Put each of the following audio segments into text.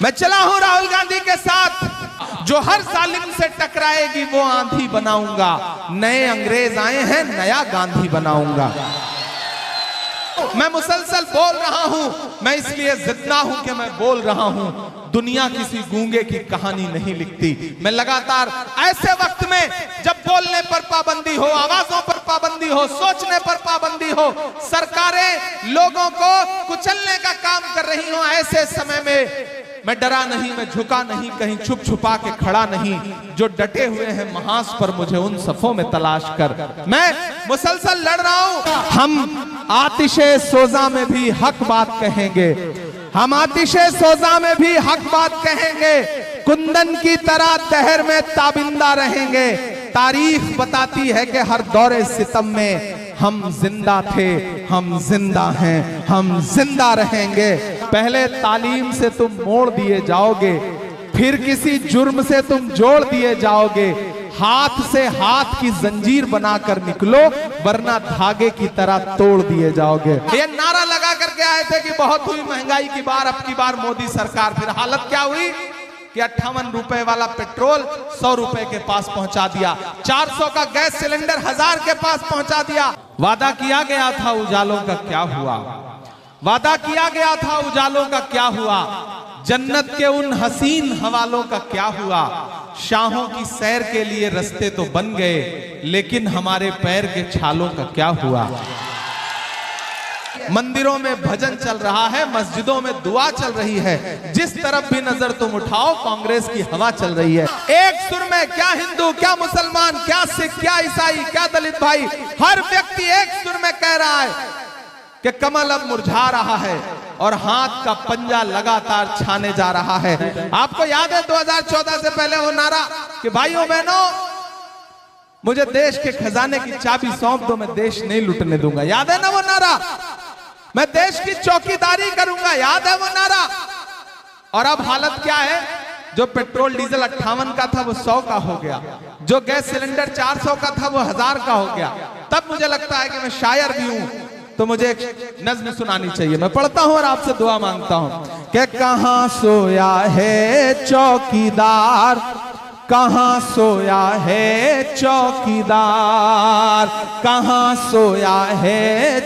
मैं चला हूं राहुल गांधी के साथ, जो हर जालिम से टकराएगी वो आंधी बनाऊंगा। नए अंग्रेज आए हैं, नया गांधी बनाऊंगा। मैं मुसलसल बोल रहा हूं, मैं इसलिए जिंदा हूं कि मैं बोल रहा हूं। दुनिया किसी गूंगे की कहानी नहीं लिखती। मैं लगातार ऐसे वक्त में जब बोलने पर पाबंदी हो, आवाजों पर पाबंदी हो, सोचने पर पाबंदी हो, सरकारें लोगों को कुचलने का काम कर रही हो, ऐसे समय में मैं डरा नहीं, मैं झुका नहीं, कहीं छुप छुपा के खड़ा नहीं। जो डटे हुए हैं महास पर, मुझे उन सफों में तलाश कर। मैं मुसलसल लड़ रहा हूं। हम आतिशे सोजा में भी हक बात कहेंगे, हम आतिशे सोजा में भी हक बात कहेंगे। कुंदन की तरह दहर में ताबिंदा रहेंगे। तारीख बताती है कि हर दौरे सितम में हम जिंदा थे, हम जिंदा हैं, हम जिंदा रहेंगे। पहले तालीम से तुम मोड़ दिए जाओगे, फिर किसी जुर्म से तुम जोड़ दिए जाओगे। हाथ से हाथ की जंजीर बनाकर निकलो, वरना धागे की तरह तोड़ दिए जाओगे। ये नारा लगा करके आए थे कि बहुत हुई महंगाई की बार, अब की बार मोदी सरकार। फिर हालत क्या हुई कि 58 रुपए वाला पेट्रोल 100 रुपए के पास पहुंचा दिया, 400 का गैस सिलेंडर 1000 के पास पहुंचा दिया। वादा किया गया था उजालों का क्या हुआ, वादा किया गया था उजालों का क्या हुआ। जन्नत के उन हसीन हवालों का क्या हुआ। शाहों की सैर के लिए रास्ते तो बन गए, लेकिन हमारे पैर के छालों का क्या हुआ। मंदिरों में भजन चल रहा है, मस्जिदों में दुआ चल रही है, जिस तरफ भी नजर तुम उठाओ कांग्रेस की हवा चल रही है। एक सुर में क्या हिंदू, क्या मुसलमान, क्या सिख, क्या ईसाई, क्या दलित भाई, हर व्यक्ति एक सुर में कह रहा है कि कमल अब मुरझा रहा है और हाथ का पंजा लगातार छाने जा रहा है। आपको याद है 2014 से पहले वो नारा कि भाइयों बहनों मुझे देश के खजाने की चाबी सौंप दो, मैं देश नहीं लुटने दूंगा। याद है ना वो नारा, मैं देश की चौकीदारी करूंगा, याद है वो नारा। और अब हालत क्या है, जो पेट्रोल डीजल 58 का था वो 100 का हो गया, जो गैस सिलेंडर 400 का था वो 1000 का हो गया। तब मुझे लगता है कि मैं शायर भी हूं तो मुझे एक नज्म सुनानी चाहिए। मैं पढ़ता हूं और आपसे दुआ मांगता हूं कि कहां सोया है चौकीदार, कहां सोया है चौकीदार, कहां सोया है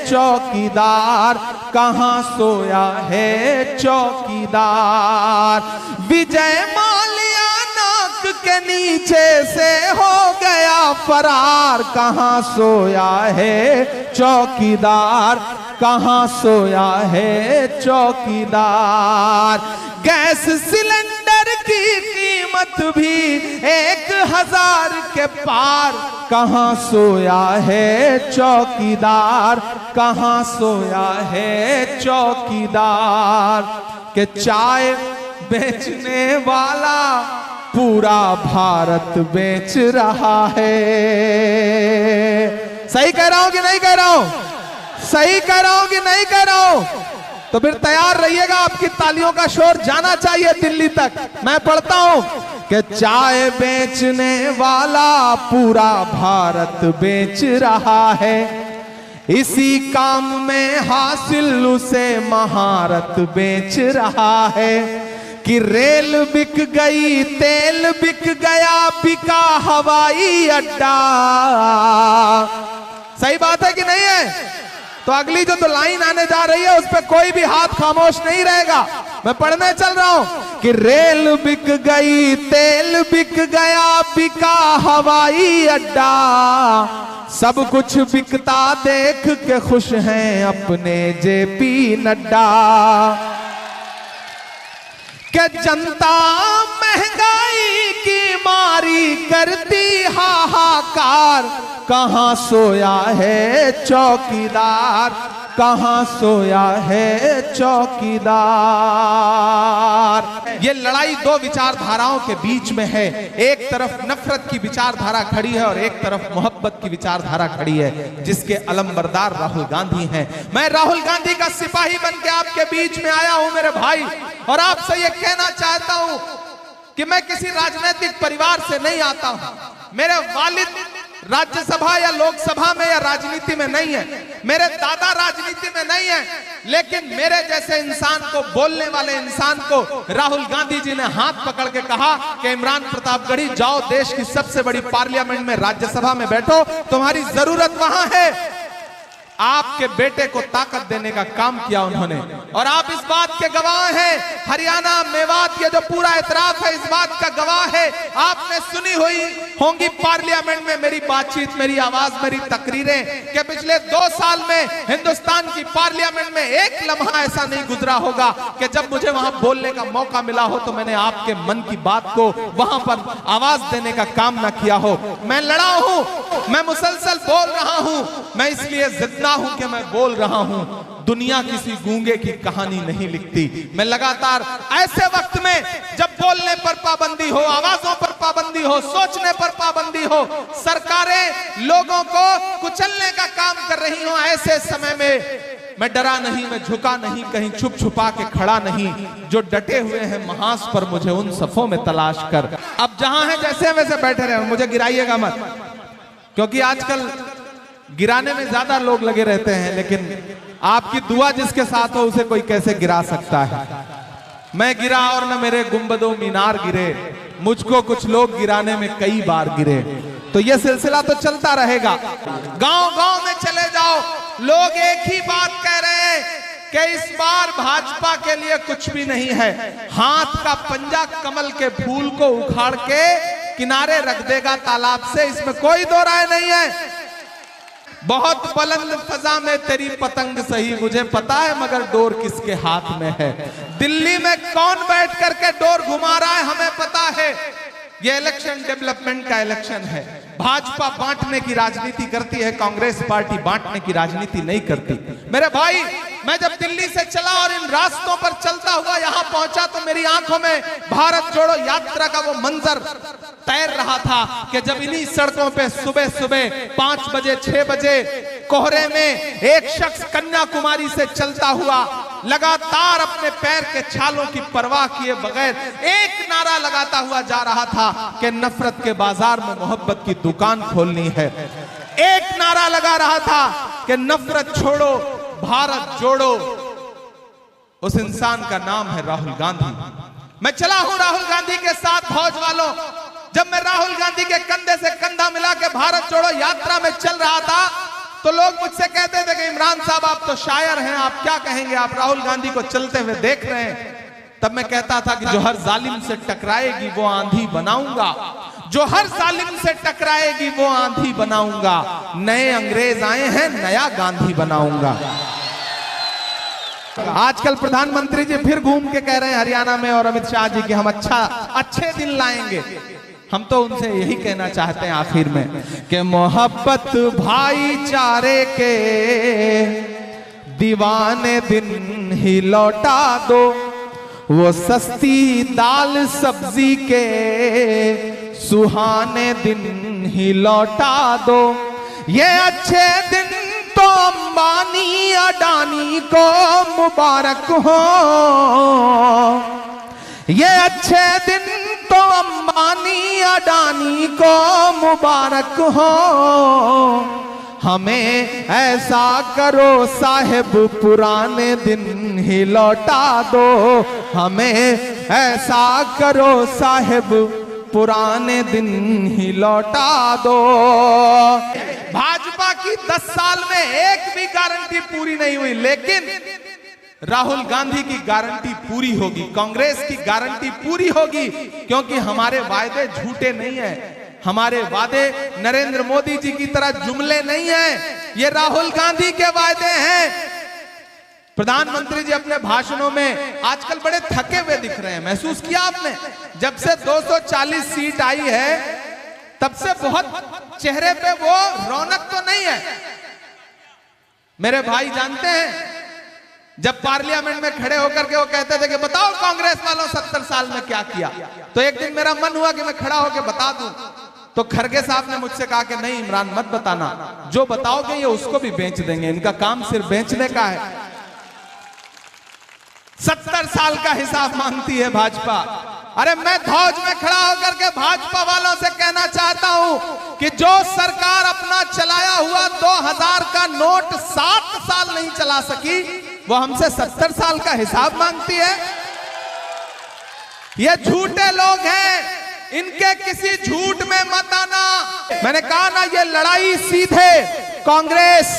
चौकीदार, कहां सोया है चौकीदार। विजय माल्या नाक के नीचे से हो गया फरार, कहां सोया है चौकीदार, कहां सोया है चौकीदार। गैस सिलेंडर की कीमत भी 1000 के पार, कहां सोया है चौकीदार, कहां सोया है चौकीदार। के चाय बेचने वाला पूरा भारत बेच रहा है। सही कह रहा हूं कि नहीं कह रहा हूं, सही कह रहा हूं कि नहीं कह रहा हूं। तो फिर तैयार रहिएगा, आपकी तालियों का शोर जाना चाहिए दिल्ली तक। मैं पढ़ता हूं कि चाय बेचने वाला पूरा भारत बेच रहा है, इसी काम में हासिल उसे महारत बेच रहा है। कि रेल बिक गई, तेल बिक गया, बिका हवाई अड्डा। सही बात है कि नहीं है। तो अगली जो लाइन आने जा रही है उस पर कोई भी हाथ खामोश नहीं रहेगा। मैं पढ़ने चल रहा हूं कि रेल बिक गई, तेल बिक गया, बिका हवाई अड्डा। सब कुछ बिकता देख के खुश हैं अपने जेपी नड्डा। कि जनता महंगाई की मारी करती हाहाकार, कहां सोया है चौकीदार, कहां सोया है चौकीदार। ये लड़ाई दो विचारधाराओं के बीच में है। एक तरफ नफरत की विचारधारा खड़ी है और एक तरफ मोहब्बत की विचारधारा खड़ी है, जिसके अलमबरदार राहुल गांधी हैं। मैं राहुल गांधी का सिपाही बन के आपके बीच में आया हूं मेरे भाई, और आपसे ये कहना चाहता हूं कि मैं किसी राजनीतिक परिवार से नहीं आता हूं। मेरे वालिद राज्यसभा या लोकसभा में या राजनीति में नहीं है, मेरे दादा राजनीति में नहीं है, लेकिन मेरे जैसे इंसान को, बोलने वाले इंसान को राहुल गांधी जी ने हाथ पकड़ के कहा कि इमरान प्रतापगढ़ी जाओ, देश की सबसे बड़ी पार्लियामेंट में, राज्यसभा में बैठो, तुम्हारी जरूरत वहां है। आपके बेटे को ताकत देने का काम किया उन्होंने, और आप इस बात के गवाह हैं। हरियाणा, मेवात, ये जो पूरा इतराफ है, इस बात का गवाह है। आपने सुनी हुई होंगी पार्लियामेंट में मेरी बातचीत, मेरी आवाज, मेरी तकरीरें, कि पिछले 2 साल में हिंदुस्तान की पार्लियामेंट में एक लम्हा ऐसा नहीं गुजरा होगा कि जब मुझे वहां बोलने का मौका मिला हो तो मैंने आपके मन की बात को वहां पर आवाज देने का काम ना किया हो। मैं लड़ा हूं, मैं मुसलसल बोल रहा हूं, मैं इसलिए जिंदा हूं कि मैं बोल रहा हूं। दुनिया किसी गूंगे की कहानी नहीं लिखती। मैं लगातार ऐसे वक्त में जब बोलने पर पाबंदी हो, आवाजों पर पाबंदी हो, सोचने पर पाबंदी हो, सरकारें लोगों को कुचलने का काम कर रही हो, ऐसे समय में मैं डरा नहीं, मैं झुका नहीं, कहीं छुप छुपा के खड़ा नहीं। जो डटे हुए हैं महास पर, मुझे उन सफों में तलाश कर। अब जहां है जैसे वैसे बैठे रहे, मुझे गिराइएगा मत, क्योंकि आजकल गिराने में ज्यादा लोग लगे रहते हैं, लेकिन आपकी दुआ जिसके साथ हो उसे कोई कैसे गिरा सकता है। मैं गिरा और न मेरे गुंबदों मीनार गिरे, मुझको कुछ लोग गिराने में कई बार गिरे। तो यह सिलसिला तो चलता रहेगा। गांव गांव में चले जाओ, लोग एक ही बात कह रहे हैं कि इस बार भाजपा के लिए कुछ भी नहीं है। हाथ का पंजा कमल के फूल को उखाड़ के किनारे रख देगा तालाब से, इसमें कोई दो राय नहीं है। बहुत बुलंद फजा में तेरी पतंग सही, मुझे पता है मगर डोर किसके हाथ में है। दिल्ली में कौन बैठ करके डोर घुमा रहा है हमें पता है। ये इलेक्शन डेवलपमेंट का इलेक्शन है। भाजपा बांटने की राजनीति करती है, कांग्रेस पार्टी बांटने की राजनीति नहीं करती। मेरे भाई, मैं जब दिल्ली से चला और इन रास्तों पर चलता हुआ यहां पहुंचा तो मेरी आंखों में भारत जोड़ो यात्रा का वो मंजर तैर रहा था कि जब इन्हीं सड़कों पे सुबह सुबह 5 बजे 6 बजे कोहरे में एक शख्स कन्याकुमारी से चलता हुआ लगातार अपने पैर के छालों की परवाह किए बगैर एक नारा लगाता हुआ जा रहा था कि नफरत के बाजार में मोहब्बत की दुकान खोलनी है। एक नारा लगा रहा था कि नफरत छोड़ो, भारत जोड़ो। उस इंसान का नाम है राहुल गांधी। मैं चला हूं राहुल गांधी के साथ, फौज वालों। जब मैं राहुल गांधी के कंधे से कंधा मिला के भारत जोड़ो यात्रा में चल रहा था तो लोग मुझसे कहते थे कि इमरान साहब आप तो शायर हैं, आप क्या कहेंगे, आप राहुल गांधी को चलते हुए देख रहे हैं। तब मैं कहता था कि जो हर जालिम से टकराएगी वो आंधी बनाऊंगा, जो हर जालिम से टकराएगी वो आंधी बनाऊंगा। नए अंग्रेज आए हैं, नया गांधी बनाऊंगा। आजकल प्रधानमंत्री जी फिर घूम के कह रहे हैं हरियाणा में और अमित शाह जी कि हम अच्छे दिन लाएंगे। हम तो उनसे यही कहना चाहते हैं आखिर में कि मोहब्बत भाईचारे के दीवाने दिन ही लौटा दो, वो सस्ती दाल सब्जी के सुहाने दिन ही लौटा दो। ये अच्छे दिन तो अंबानी अडानी को मुबारक हो, ये अच्छे दिन तो अंबानी अडानी को मुबारक हो। हमें ऐसा करो साहिब पुराने दिन ही लौटा दो, हमें ऐसा करो साहिब पुराने दिन ही लौटा दो। भाजपा की 10 साल में एक भी गारंटी पूरी नहीं हुई, लेकिन राहुल गांधी की गारंटी पूरी होगी, कांग्रेस की गारंटी पूरी होगी, क्योंकि हमारे वायदे झूठे नहीं हैं। हमारे वादे नरेंद्र मोदी जी की तरह जुमले नहीं हैं, ये राहुल गांधी के वायदे हैं। प्रधानमंत्री जी अपने भाषणों में आजकल बड़े थके हुए दिख रहे हैं, महसूस किया आपने? जब से 240 सीट आई है तब से बहुत चेहरे पे वो रौनक तो नहीं है। मेरे भाई जानते हैं, जब पार्लियामेंट में खड़े होकर के वो कहते थे कि बताओ कांग्रेस वालों 70 साल में क्या किया, तो एक दिन मेरा मन हुआ कि मैं खड़ा होकर बता दूं। तो खरगे साहब ने मुझसे कहा कि नहीं इमरान मत बताना, जो बताओगे ये उसको भी बेच देंगे, इनका काम सिर्फ बेचने का है। 70 साल का हिसाब मांगती है भाजपा। अरे मैं धौज में खड़ा होकर के भाजपा वालों से कहना चाहता हूं कि जो सरकार अपना चलाया हुआ 2000 का नोट 7 साल नहीं चला सकी, वो हमसे 70 साल का हिसाब मांगती है। ये झूठे लोग हैं, इनके किसी झूठ में मत आना। मैंने कहा ना, ये लड़ाई सीधे कांग्रेस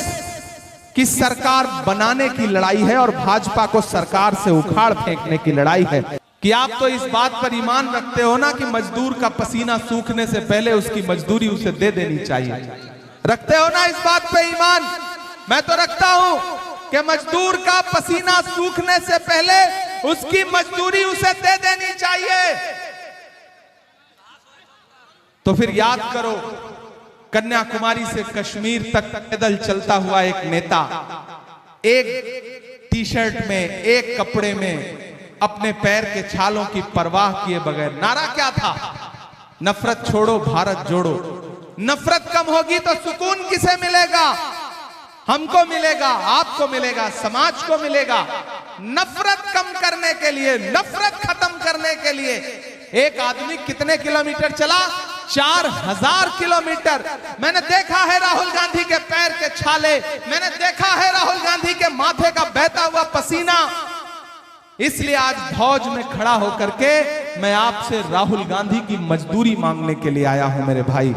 की सरकार बनाने की लड़ाई है और भाजपा को सरकार से उखाड़ फेंकने की लड़ाई है। कि आप तो इस बात पर ईमान रखते हो ना कि मजदूर का पसीना सूखने से पहले उसकी मजदूरी उसे दे देनी चाहिए। रखते हो ना इस बात पे ईमान? मैं तो रखता हूं कि मजदूर का पसीना सूखने से पहले उसकी मजदूरी उसे दे देनी चाहिए। तो फिर याद करो, कन्याकुमारी से कश्मीर तक पैदल चलता हुआ एक नेता, एक टी शर्ट में, एक कपड़े में, अपने पैर के छालों की परवाह किए बगैर, नारा क्या था? नफरत छोड़ो भारत जोड़ो। नफरत कम होगी तो सुकून किसे मिलेगा? हमको मिलेगा, आपको मिलेगा, समाज को मिलेगा। नफरत कम करने के लिए, नफरत खत्म करने के लिए एक आदमी कितने किलोमीटर चला? 4000 किलोमीटर। मैंने देखा है राहुल गांधी के पैर के छाले, मैंने देखा है राहुल गांधी के माथे का बहता हुआ पसीना। इसलिए आज फौज में खड़ा होकर के मैं आपसे राहुल गांधी की मजदूरी मांगने के लिए आया हूं मेरे भाई।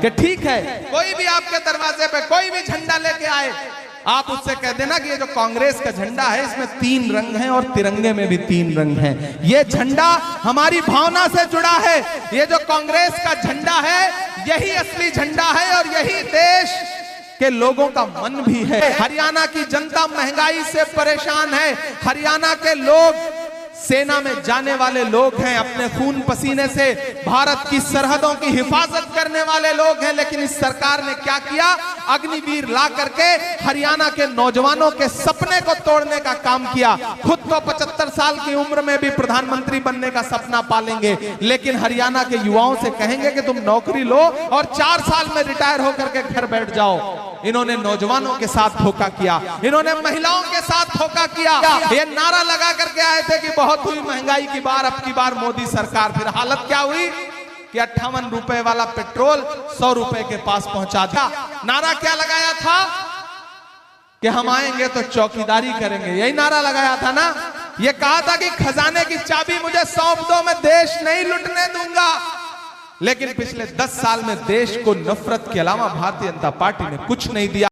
कि ठीक है, कोई भी आपके दरवाजे पे कोई भी झंडा लेके आए, आप उससे कह देना कि ये जो कांग्रेस का झंडा है इसमें 3 रंग हैं और तिरंगे में भी 3 रंग हैं। ये झंडा हमारी भावना से जुड़ा है। ये जो कांग्रेस का झंडा है यही असली झंडा है और यही देश के लोगों का मन भी है। हरियाणा की जनता महंगाई से परेशान है। हरियाणा के लोग सेना में जाने वाले लोग हैं, अपने खून पसीने से भारत की सरहदों की हिफाजत करने वाले लोग हैं। लेकिन इस सरकार ने क्या किया? अग्निवीर ला करके हरियाणा के नौजवानों के सपने को तोड़ने का काम किया। खुद तो 75 साल की उम्र में भी प्रधानमंत्री बनने का सपना पालेंगे, लेकिन हरियाणा के युवाओं से कहेंगे कि तुम नौकरी लो और 4 साल में रिटायर होकर के घर बैठ जाओ। इन्होंने नौजवानों के साथ धोखा किया, इन्होंने महिलाओं के साथ धोखा किया। ये नारा लगा करके आए थे कि बहुत हुई महंगाई की बार, अब की बार मोदी सरकार। फिर हालत क्या हुई कि 58 रुपए वाला पेट्रोल 100 रुपए के पास पहुंचा दिया। नारा क्या लगाया था कि हम आएंगे तो चौकीदारी करेंगे, यही नारा लगाया था ना। ये कहा था कि खजाने की चाबी मुझे सौंप दो, मैं देश नहीं लुटने दूंगा। लेकिन पिछले 10 साल में देश को नफरत के अलावा भारतीय जनता पार्टी ने कुछ नहीं दिया।